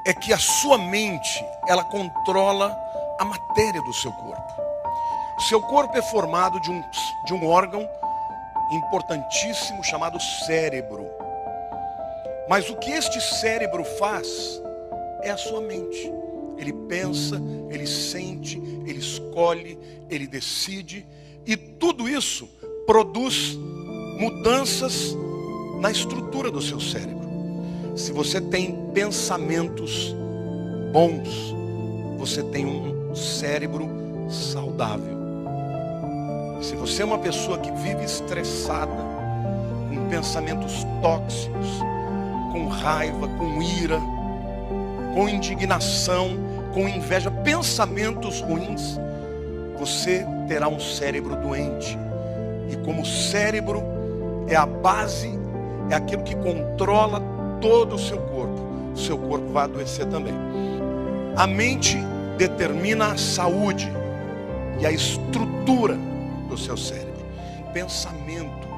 é que a sua mente, ela controla a matéria do seu corpo. O seu corpo é formado de um órgão importantíssimo chamado cérebro. Mas o que este cérebro faz é a sua mente. Ele pensa, ele sente, ele escolhe, ele decide. E tudo isso produz mudanças na estrutura do seu cérebro. Se você tem pensamentos bons, você tem um cérebro saudável. Se você é uma pessoa que vive estressada, com pensamentos tóxicos, com raiva, com ira, com indignação, com inveja, pensamentos ruins, você terá um cérebro doente. E como o cérebro é a base, é aquilo que controla todo o seu corpo vai adoecer também. A mente determina a saúde e a estrutura do seu cérebro. Pensamento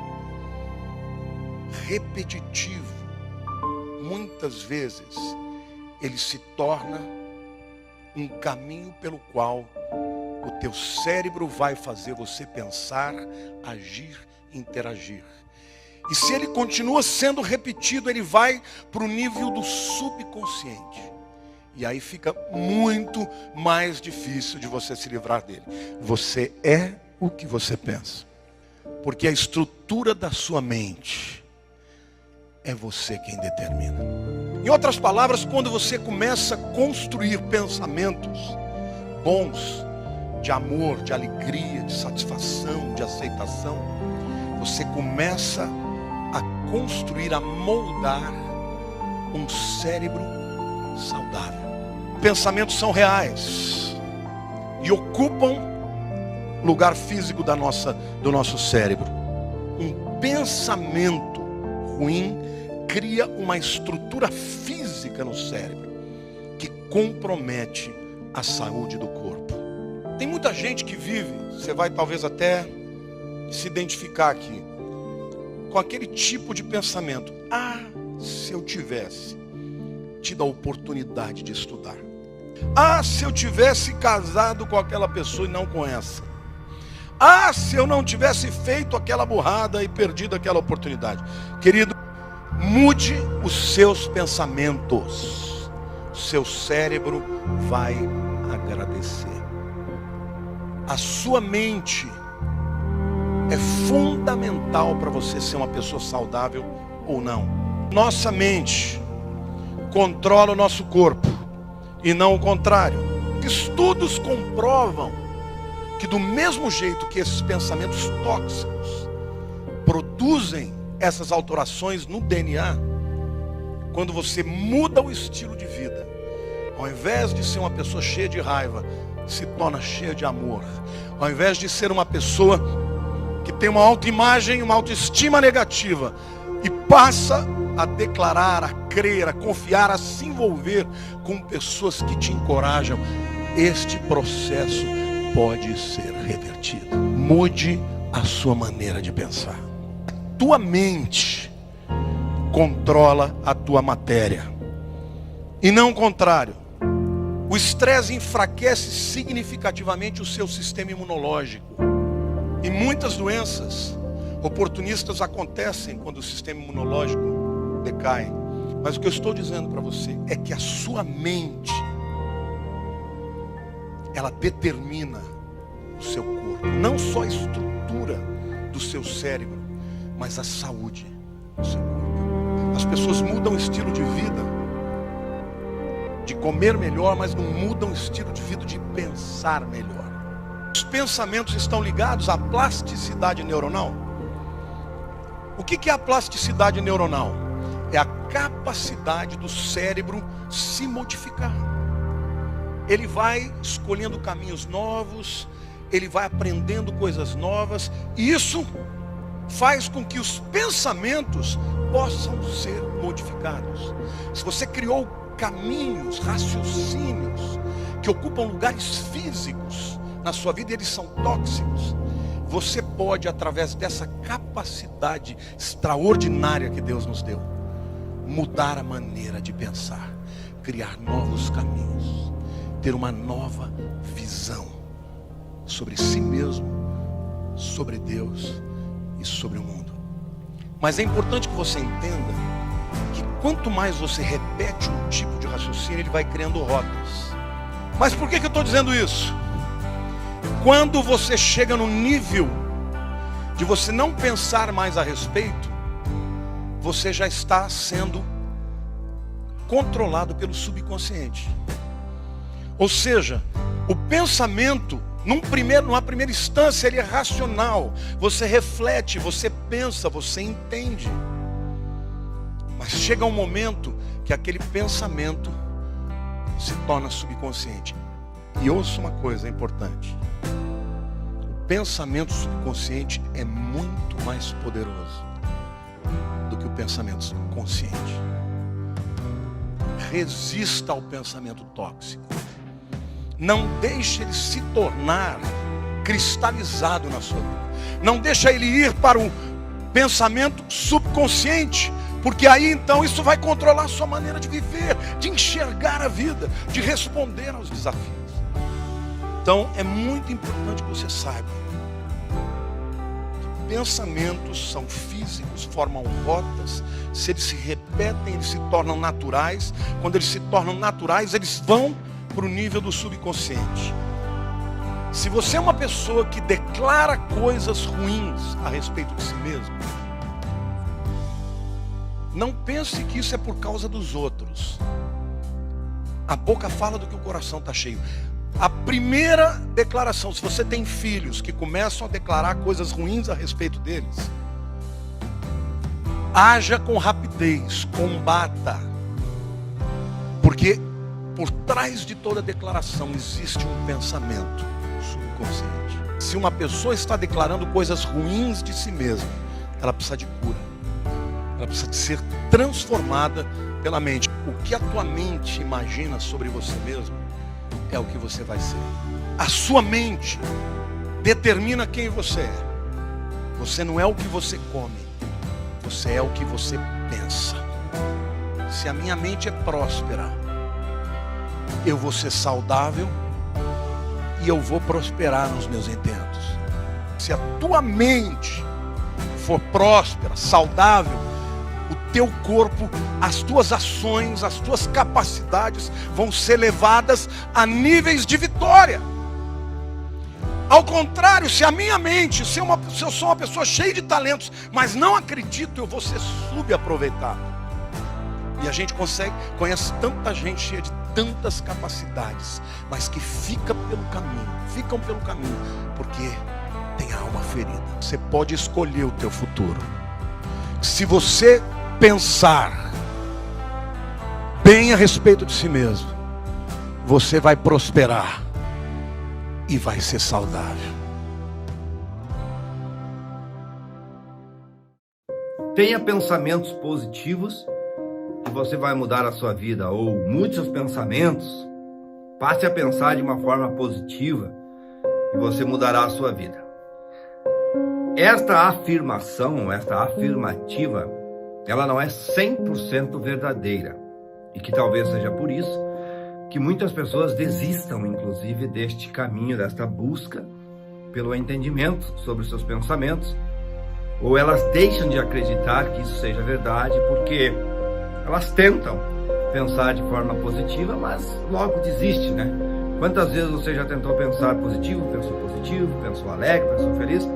repetitivo, muitas vezes, ele se torna um caminho pelo qual o teu cérebro vai fazer você pensar, agir, interagir. E se ele continua sendo repetido, ele vai para o nível do subconsciente. E aí fica muito mais difícil de você se livrar dele. Você é o que você pensa. Porque a estrutura da sua mente é você quem determina. Em outras palavras, quando você começa a construir pensamentos bons, de amor, de alegria, de satisfação, de aceitação, você começa a construir, a moldar um cérebro saudável. Pensamentos são reais e ocupam lugar físico do nosso cérebro. Um pensamento ruim cria uma estrutura física no cérebro que compromete a saúde do corpo. Tem muita gente que vive, você vai talvez até se identificar aqui, com aquele tipo de pensamento. Ah, se eu tivesse tido a oportunidade de estudar. Ah, se eu tivesse casado com aquela pessoa e não com essa. Ah, se eu não tivesse feito aquela burrada e perdido aquela oportunidade. Querido, mude os seus pensamentos. O seu cérebro vai agradecer. A sua mente é fundamental para você ser uma pessoa saudável ou não. Nossa mente controla o nosso corpo e não o contrário. Estudos comprovam que do mesmo jeito que esses pensamentos tóxicos produzem essas alterações no DNA, quando você muda o estilo de vida, ao invés de ser uma pessoa cheia de raiva, se torna cheia de amor. Ao invés de ser uma pessoa que tem uma autoimagem, uma autoestima negativa, e passa a declarar, a crer, a confiar, a se envolver com pessoas que te encorajam, este processo pode ser revertido. Mude a sua maneira de pensar. A tua mente controla a tua matéria e não o contrário. O estresse enfraquece significativamente o seu sistema imunológico. E muitas doenças oportunistas acontecem quando o sistema imunológico decai. Mas o que eu estou dizendo para você é que a sua mente, ela determina o seu corpo. Não só a estrutura do seu cérebro, mas a saúde do seu corpo. As pessoas mudam o estilo de vida, de comer melhor, mas não mudam o estilo de vida de pensar melhor. Os pensamentos estão ligados à plasticidade neuronal. O que é a plasticidade neuronal? É a capacidade do cérebro se modificar. Ele vai escolhendo caminhos novos, ele vai aprendendo coisas novas, e isso faz com que os pensamentos possam ser modificados. Se você criou caminhos, raciocínios que ocupam lugares físicos na sua vida, eles são tóxicos, você pode, através dessa capacidade extraordinária que Deus nos deu, mudar a maneira de pensar. criar novos caminhos, ter uma nova visão sobre si mesmo, sobre Deus e sobre o mundo. Mas é importante que você entenda que quanto mais você repete um tipo de raciocínio, ele vai criando rotas. Mas por que eu estou dizendo isso? Quando você chega no nível de você não pensar mais a respeito, você já está sendo controlado pelo subconsciente. Ou seja, o pensamento, numa primeira instância, ele é racional. Você reflete, você pensa, você entende. Mas chega um momento que aquele pensamento se torna subconsciente. E ouça uma coisa importante. O pensamento subconsciente é muito mais poderoso do que o pensamento consciente. Resista ao pensamento tóxico. Não deixe ele se tornar cristalizado na sua vida. Não deixe ele ir para o pensamento subconsciente, porque aí então isso vai controlar a sua maneira de viver, de enxergar a vida, de responder aos desafios. Então é muito importante que você saiba que pensamentos são físicos, formam rotas. Se eles se repetem, eles se tornam naturais. Quando eles se tornam naturais, eles vão para o nível do subconsciente. Se você é uma pessoa que declara coisas ruins a respeito de si mesmo, não pense que isso é por causa dos outros. A boca fala do que o coração está cheio. A primeira declaração, se você tem filhos que começam a declarar coisas ruins a respeito deles, haja com rapidez, combata. Porque por trás de toda declaração existe um pensamento subconsciente. Se uma pessoa está declarando coisas ruins de si mesma, ela precisa de cura. Ela precisa de ser transformada pela mente. O que a tua mente imagina sobre você mesmo é o que você vai ser. A sua mente determina quem você é. Você não é o que você come, você é o que você pensa. Se a minha mente é próspera, eu vou ser saudável e eu vou prosperar nos meus intentos. Se a tua mente for próspera, saudável, o teu corpo, as tuas ações, as tuas capacidades vão ser levadas a níveis de vitória. Ao contrário, se a minha mente, se eu sou uma pessoa cheia de talentos, mas não acredito, eu vou ser subaproveitado. E a gente conhece tanta gente cheia de tantas capacidades, mas que ficam pelo caminho, porque tem a alma ferida. Você pode escolher o teu futuro. Se você pensar bem a respeito de si mesmo, você vai prosperar e vai ser saudável. Tenha pensamentos positivos que você vai mudar a sua vida, ou mude seus pensamentos, passe a pensar de uma forma positiva e você mudará a sua vida. Esta afirmação, esta afirmativa, ela não é 100% verdadeira, e que talvez seja por isso que muitas pessoas desistam, inclusive, deste caminho, desta busca pelo entendimento sobre os seus pensamentos, ou elas deixam de acreditar que isso seja verdade, porque elas tentam pensar de forma positiva, mas logo desiste, né? Quantas vezes você já tentou pensar positivo, pensou alegre, pensou feliz?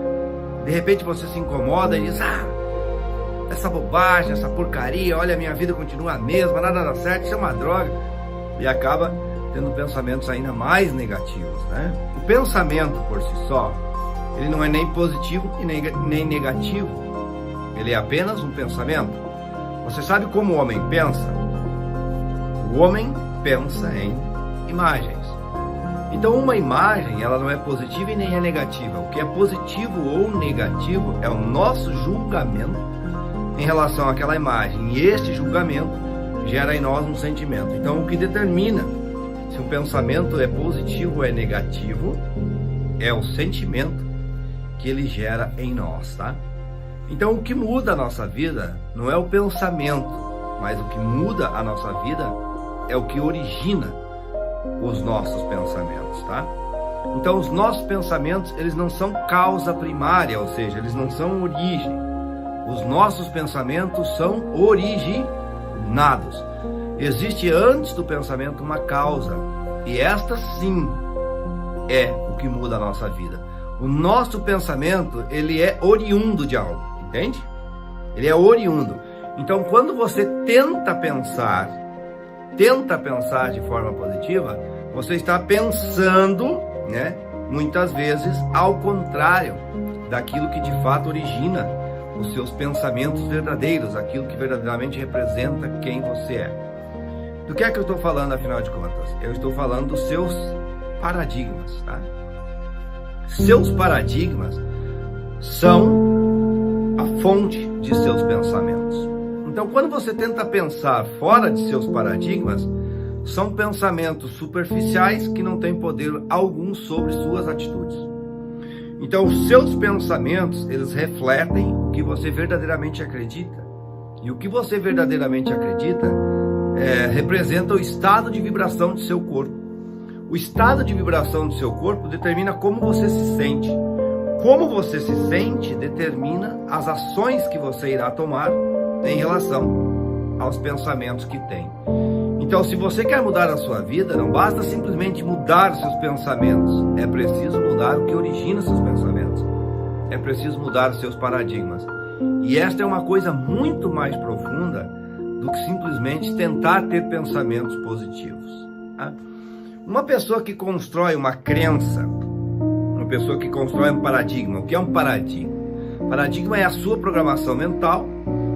De repente você se incomoda e diz: essa bobagem, essa porcaria, olha, a minha vida continua a mesma, nada dá certo, isso é uma droga. E acaba tendo pensamentos ainda mais negativos, né? O pensamento por si só, ele não é nem positivo e nem negativo. Ele é apenas um pensamento. Você sabe como o homem pensa? O homem pensa em imagens. Então uma imagem, ela não é positiva e nem é negativa. O que é positivo ou negativo é o nosso julgamento em relação àquela imagem. E este julgamento gera em nós um sentimento. Então o que determina se um pensamento é positivo ou é negativo é o sentimento que ele gera em nós, tá? Então o que muda a nossa vida não é o pensamento, mas o que muda a nossa vida é o que origina os nossos pensamentos, tá? Então, os nossos pensamentos, eles não são causa primária, ou seja, eles não são origem. Os nossos pensamentos são originados. Existe antes do pensamento uma causa, e esta sim é o que muda a nossa vida. O nosso pensamento, ele é oriundo de algo, entende? Ele é oriundo. Então, quando você tenta pensar de forma positiva, você está pensando, né, muitas vezes ao contrário daquilo que de fato origina os seus pensamentos verdadeiros, aquilo que verdadeiramente representa quem você é. Do que é que eu estou falando, afinal de contas? Eu estou falando dos seus paradigmas, tá? Seus paradigmas são a fonte de seus pensamentos. Então, quando você tenta pensar fora de seus paradigmas, são pensamentos superficiais que não têm poder algum sobre suas atitudes. Então, os seus pensamentos, eles refletem o que você verdadeiramente acredita. E o que você verdadeiramente acredita representa o estado de vibração do seu corpo. O estado de vibração do seu corpo determina como você se sente. Como você se sente determina as ações que você irá tomar em relação aos pensamentos que tem. Então, se você quer mudar a sua vida, não basta simplesmente mudar seus pensamentos. É preciso mudar o que origina seus pensamentos. É preciso mudar os seus paradigmas. E esta é uma coisa muito mais profunda do que simplesmente tentar ter pensamentos positivos, tá? Uma pessoa que constrói uma crença, uma pessoa que constrói um paradigma. O que é um paradigma? Paradigma é a sua programação mental,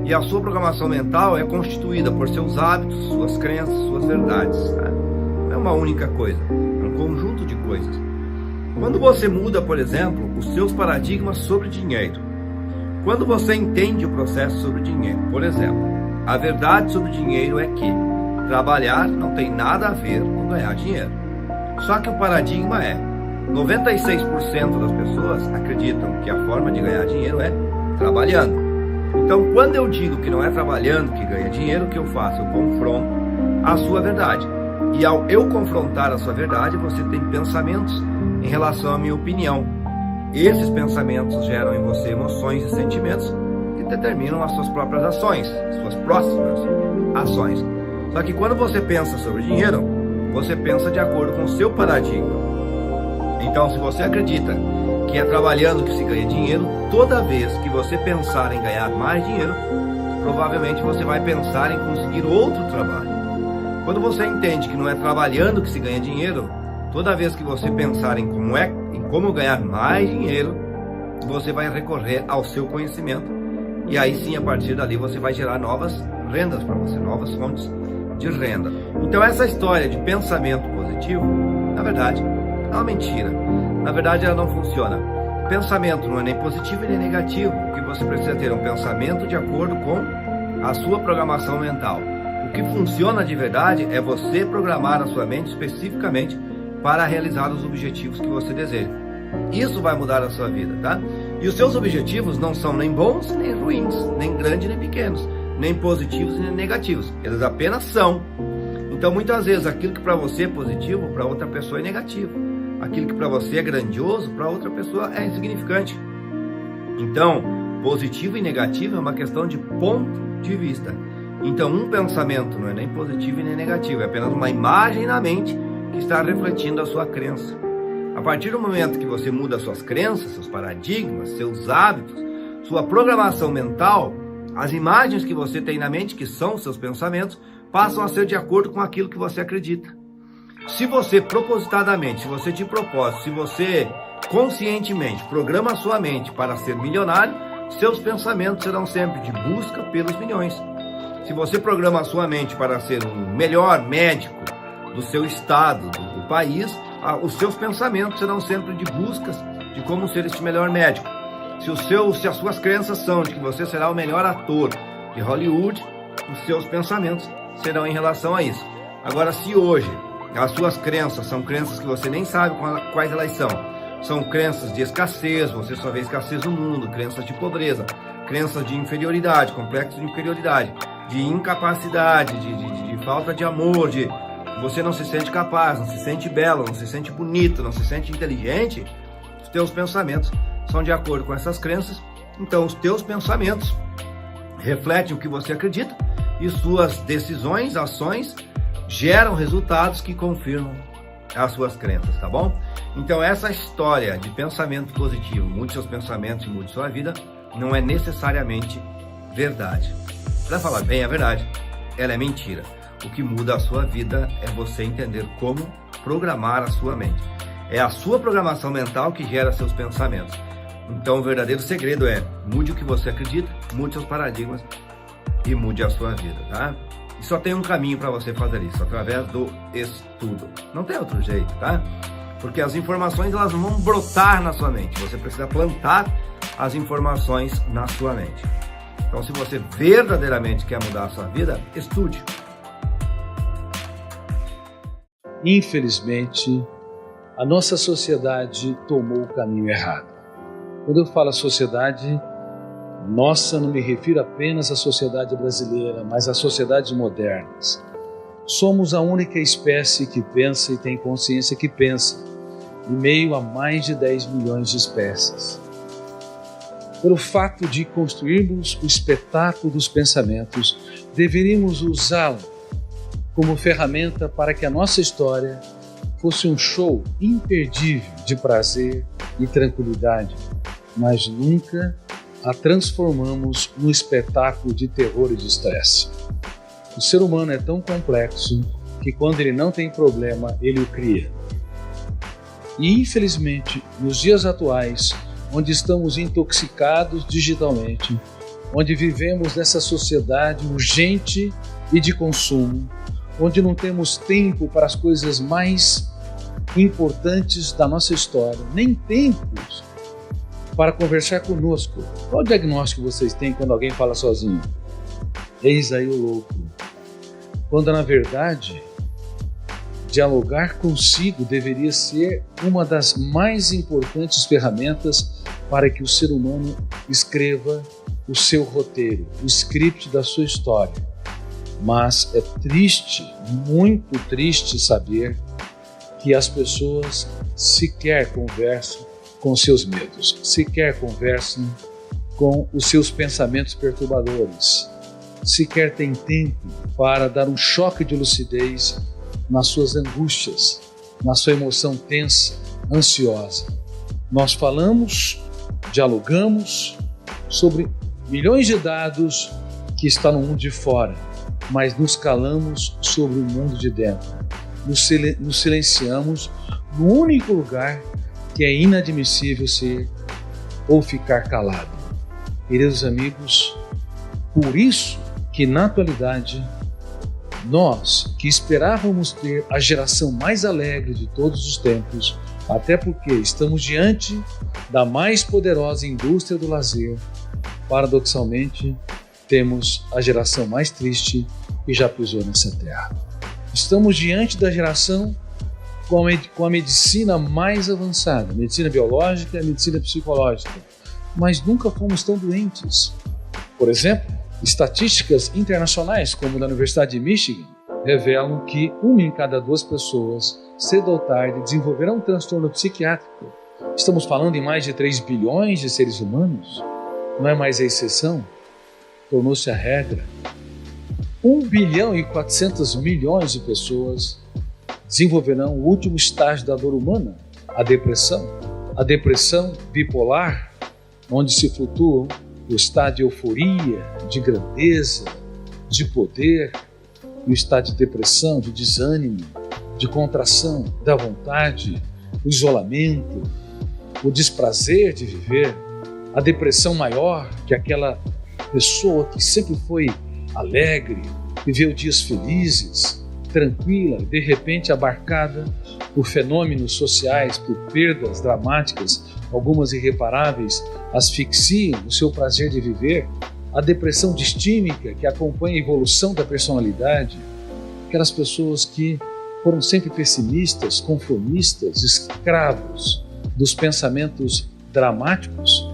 e a sua programação mental é constituída por seus hábitos, suas crenças, suas verdades, tá? Não é uma única coisa, é um conjunto de coisas. Quando você muda, por exemplo, os seus paradigmas sobre dinheiro, quando você entende o processo sobre dinheiro, por exemplo, a verdade sobre dinheiro é que trabalhar não tem nada a ver com ganhar dinheiro. Só que o paradigma é 96% das pessoas acreditam que a forma de ganhar dinheiro é trabalhando. Então, quando eu digo que não é trabalhando que ganha dinheiro, o que eu faço? Eu confronto a sua verdade. E ao eu confrontar a sua verdade, você tem pensamentos em relação à minha opinião. Esses pensamentos geram em você emoções e sentimentos que determinam as suas próprias ações, suas próximas ações. Só que quando você pensa sobre dinheiro, você pensa de acordo com o seu paradigma. Então, se você acredita que é trabalhando que se ganha dinheiro, toda vez que você pensar em ganhar mais dinheiro, provavelmente você vai pensar em conseguir outro trabalho. Quando você entende que não é trabalhando que se ganha dinheiro, toda vez que você pensar em como ganhar mais dinheiro, você vai recorrer ao seu conhecimento. E aí sim, a partir dali, você vai gerar novas rendas para você, novas fontes de renda. Então, essa história de pensamento positivo, na verdade, é uma mentira. Na verdade, ela não funciona. Pensamento não é nem positivo nem negativo. O que você precisa ter é um pensamento de acordo com a sua programação mental. O que funciona de verdade é você programar a sua mente especificamente para realizar os objetivos que você deseja. Isso vai mudar a sua vida, tá? E os seus objetivos não são nem bons nem ruins, nem grandes nem pequenos, nem positivos nem negativos. Eles apenas são. Então, muitas vezes, aquilo que para você é positivo, para outra pessoa é negativo. Aquilo que para você é grandioso, para outra pessoa é insignificante. Então, positivo e negativo é uma questão de ponto de vista. Então, um pensamento não é nem positivo e nem negativo, é apenas uma imagem na mente que está refletindo a sua crença. A partir do momento que você muda suas crenças, seus paradigmas, seus hábitos, sua programação mental, as imagens que você tem na mente, que são os seus pensamentos, passam a ser de acordo com aquilo que você acredita. Se você propositadamente, se você de propósito, se você conscientemente programa a sua mente para ser milionário, seus pensamentos serão sempre de busca pelos milhões. Se você programa a sua mente para ser o melhor médico do seu estado, do país, os seus pensamentos serão sempre de buscas de como ser este melhor médico. Se as suas crenças são de que você será o melhor ator de Hollywood, os seus pensamentos serão em relação a isso. Agora, se hoje as suas crenças são crenças que você nem sabe quais elas são crenças de escassez, você só vê escassez no mundo, crenças de pobreza, crenças de inferioridade, complexo de inferioridade, de incapacidade, de de falta de amor, de você não se sente capaz, não se sente belo, não se sente bonito, não se sente inteligente, os teus pensamentos são de acordo com essas crenças. Então os teus pensamentos refletem o que você acredita e suas decisões, ações geram resultados que confirmam as suas crenças, tá bom? Então essa história de pensamento positivo, mude seus pensamentos e mude sua vida, não é necessariamente verdade. Para falar bem a verdade, ela é mentira. O que muda a sua vida é você entender como programar a sua mente. É a sua programação mental que gera seus pensamentos. Então o verdadeiro segredo é mude o que você acredita, mude seus paradigmas e mude a sua vida, tá? E só tem um caminho para você fazer isso, através do estudo. Não tem outro jeito, tá? Porque as informações elas não vão brotar na sua mente. Você precisa plantar as informações na sua mente. Então, se você verdadeiramente quer mudar a sua vida, estude. Infelizmente, a nossa sociedade tomou o caminho errado. Quando eu falo sociedade, nossa, não me refiro apenas à sociedade brasileira, mas às sociedades modernas. Somos a única espécie que pensa e tem consciência que pensa, em meio a mais de 10 milhões de espécies. Pelo fato de construirmos o espetáculo dos pensamentos, deveríamos usá-lo como ferramenta para que a nossa história fosse um show imperdível de prazer e tranquilidade, mas nunca a transformamos num espetáculo de terror e de estresse. O ser humano é tão complexo que quando ele não tem problema, ele o cria. E infelizmente, nos dias atuais, onde estamos intoxicados digitalmente, onde vivemos nessa sociedade urgente e de consumo, onde não temos tempo para as coisas mais importantes da nossa história, nem tempos para conversar conosco. Qual o diagnóstico vocês têm quando alguém fala sozinho? Eis aí o louco. Quando na verdade, dialogar consigo deveria ser uma das mais importantes ferramentas para que o ser humano escreva o seu roteiro, o script da sua história. Mas é triste, muito triste saber que as pessoas sequer conversam com seus medos, sequer conversam com os seus pensamentos perturbadores, sequer tem tempo para dar um choque de lucidez nas suas angústias, na sua emoção tensa, ansiosa. Nós falamos, dialogamos sobre milhões de dados que estão no mundo de fora, mas nos calamos sobre o mundo de dentro. Nos silenciamos no único lugar que é inadmissível ser ou ficar calado. Queridos amigos, por isso que na atualidade, nós que esperávamos ter a geração mais alegre de todos os tempos, até porque estamos diante da mais poderosa indústria do lazer, paradoxalmente, temos a geração mais triste que já pisou nessa terra. Estamos diante da geração com a medicina mais avançada, medicina biológica e medicina psicológica, mas nunca fomos tão doentes. Por exemplo, estatísticas internacionais, como da Universidade de Michigan, revelam que 1 em cada 2 pessoas, cedo ou tarde, desenvolverão um transtorno psiquiátrico. Estamos falando em mais de 3 bilhões de seres humanos. Não é mais a exceção, tornou-se a regra. 1 bilhão e 400 milhões de pessoas desenvolverão o último estágio da dor humana, a depressão bipolar, onde se flutuam o estado de euforia, de grandeza, de poder, e o estado de depressão, de desânimo, de contração da vontade, o isolamento, o desprazer de viver, a depressão maior, que é aquela pessoa que sempre foi alegre, viveu dias felizes, tranquila, de repente abarcada por fenômenos sociais, por perdas dramáticas, algumas irreparáveis, asfixiam o seu prazer de viver, a depressão distímica que acompanha a evolução da personalidade, aquelas pessoas que foram sempre pessimistas, conformistas, escravos dos pensamentos dramáticos,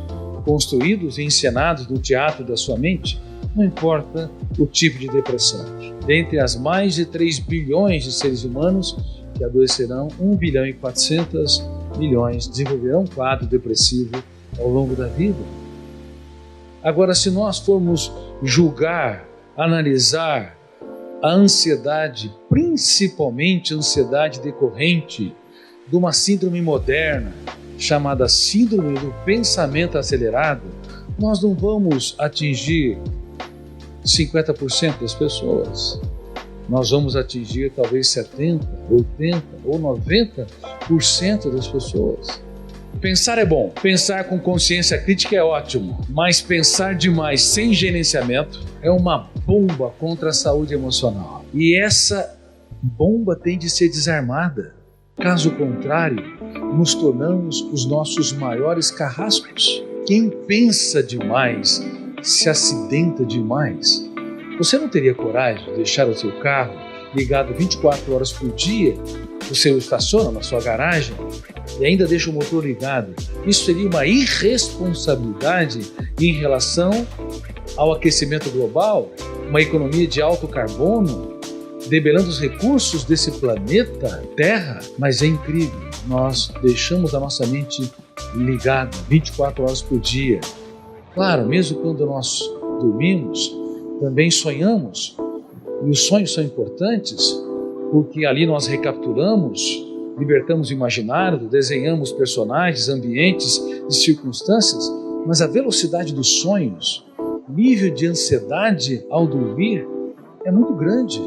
construídos e encenados no teatro da sua mente, não importa o tipo de depressão. Dentre as mais de 3 bilhões de seres humanos que adoecerão, 1 bilhão e 400 milhões desenvolverão um quadro depressivo ao longo da vida. Agora, se nós formos julgar, analisar a ansiedade, principalmente a ansiedade decorrente de uma síndrome moderna, chamada síndrome do pensamento acelerado, nós não vamos atingir 50% das pessoas. Nós vamos atingir talvez 70%, 80% ou 90% das pessoas. Pensar é bom, pensar com consciência crítica é ótimo, mas pensar demais sem gerenciamento é uma bomba contra a saúde emocional. E essa bomba tem de ser desarmada. Caso contrário, nos tornamos os nossos maiores carrascos. Quem pensa demais se acidenta demais. Você não teria coragem de deixar o seu carro ligado 24 horas por dia? Você o estaciona na sua garagem e ainda deixa o motor ligado. Isso seria uma irresponsabilidade em relação ao aquecimento global, uma economia de alto carbono, debelando os recursos desse planeta Terra. Mas é incrível, nós deixamos a nossa mente ligada 24 horas por dia. Claro, mesmo quando nós dormimos, também sonhamos, e os sonhos são importantes, porque ali nós recapturamos, libertamos o imaginário, desenhamos personagens, ambientes e circunstâncias, mas a velocidade dos sonhos, nível de ansiedade ao dormir é muito grande.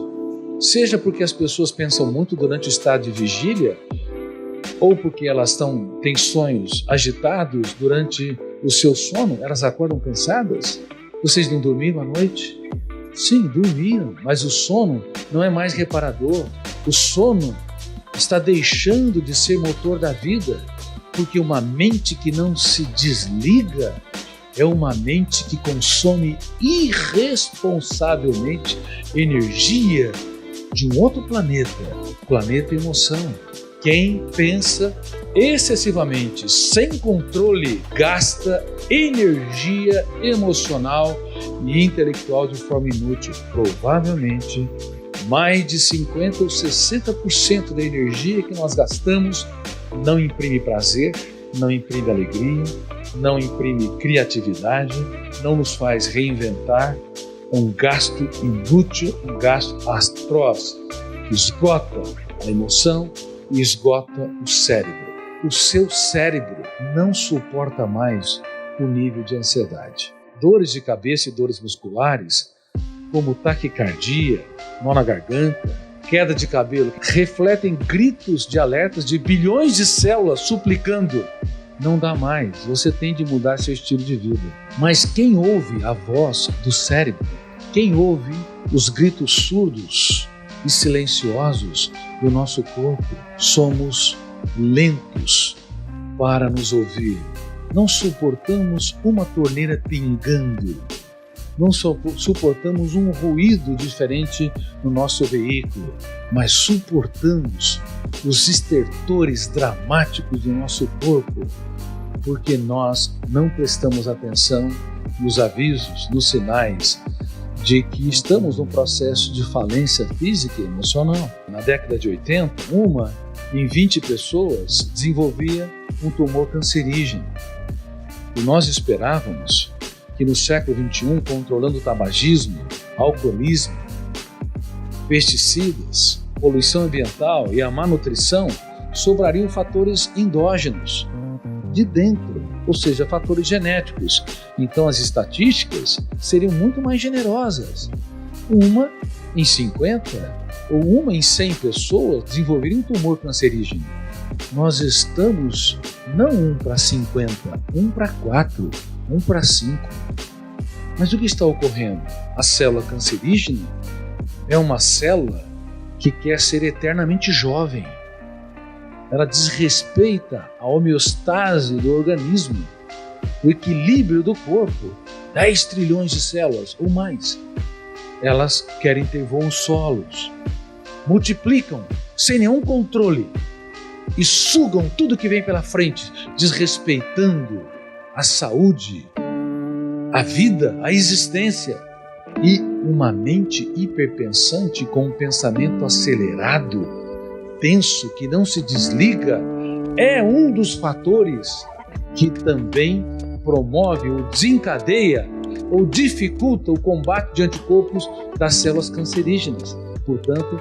Seja porque as pessoas pensam muito durante o estado de vigília, ou porque elas têm sonhos agitados durante o seu sono, elas acordam cansadas. Vocês não dormiram à noite? Sim, dormiram, mas o sono não é mais reparador. O sono está deixando de ser motor da vida, porque uma mente que não se desliga é uma mente que consome irresponsavelmente energia de um outro planeta, planeta emoção. Quem pensa excessivamente, sem controle, gasta energia emocional e intelectual de forma inútil. Provavelmente, mais de 50% ou 60% da energia que nós gastamos não imprime prazer, não imprime alegria, não imprime criatividade, não nos faz reinventar. Um gasto inútil, um gasto atroz, que esgota a emoção e esgota o cérebro. O seu cérebro não suporta mais o nível de ansiedade. Dores de cabeça e dores musculares, como taquicardia, nó na garganta, queda de cabelo, refletem gritos de alertas de bilhões de células suplicando: não dá mais, você tem de mudar seu estilo de vida. Mas quem ouve a voz do cérebro, quem ouve os gritos surdos e silenciosos do nosso corpo, somos lentos para nos ouvir. Não suportamos uma torneira pingando, não suportamos um ruído diferente no nosso veículo, mas suportamos os estertores dramáticos do nosso corpo, porque nós não prestamos atenção nos avisos, nos sinais de que estamos num processo de falência física e emocional. Na década de 80, uma em 20 pessoas desenvolvia um tumor cancerígeno. E nós esperávamos que no século XXI, controlando o tabagismo, alcoolismo, pesticidas, poluição ambiental e a má nutrição, sobrariam fatores endógenos, de dentro, ou seja, fatores genéticos. Então as estatísticas seriam muito mais generosas. Uma em 50 ou uma em 100 pessoas desenvolveriam um tumor cancerígeno. Nós estamos não 1 para 50, 1 para 4, 1 para 5. Mas o que está ocorrendo? A célula cancerígena é uma célula que quer ser eternamente jovem. Ela desrespeita a homeostase do organismo, o equilíbrio do corpo. 10 trilhões de células ou mais. Elas querem ter voos solos, multiplicam sem nenhum controle e sugam tudo que vem pela frente, desrespeitando a saúde, a vida, a existência. E uma mente hiperpensante com um pensamento acelerado, tenso, que não se desliga, é um dos fatores que também promove ou desencadeia ou dificulta o combate de anticorpos das células cancerígenas. Portanto,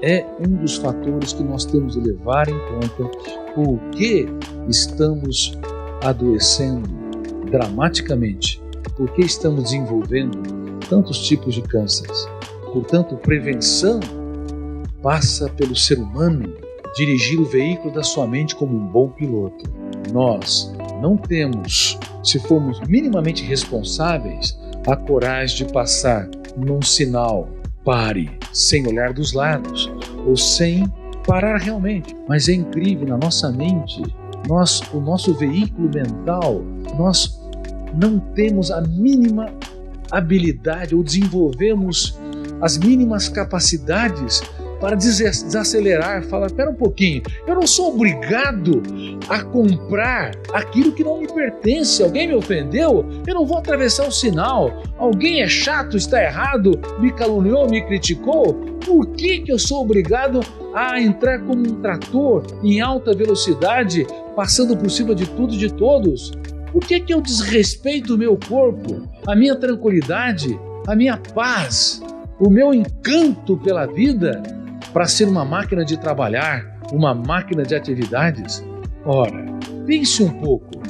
é um dos fatores que nós temos de levar em conta porque estamos adoecendo dramaticamente, porque estamos desenvolvendo tantos tipos de cânceres. Portanto, prevenção passa pelo ser humano dirigir o veículo da sua mente como um bom piloto. Nós não temos, se formos minimamente responsáveis, a coragem de passar num sinal pare, sem olhar dos lados, ou sem parar realmente. Mas é incrível, na nossa mente, o nosso veículo mental, nós não temos a mínima habilidade ou desenvolvemos as mínimas capacidades para desacelerar, falar, espera um pouquinho, eu não sou obrigado a comprar aquilo que não me pertence. Alguém me ofendeu, eu não vou atravessar o sinal. Alguém é chato, está errado, me caluniou, me criticou. Por que eu sou obrigado a entrar como um trator em alta velocidade, passando por cima de tudo e de todos? Por que eu desrespeito o meu corpo, a minha tranquilidade, a minha paz, o meu encanto pela vida, para ser uma máquina de trabalhar, uma máquina de atividades? Ora, pense um pouco.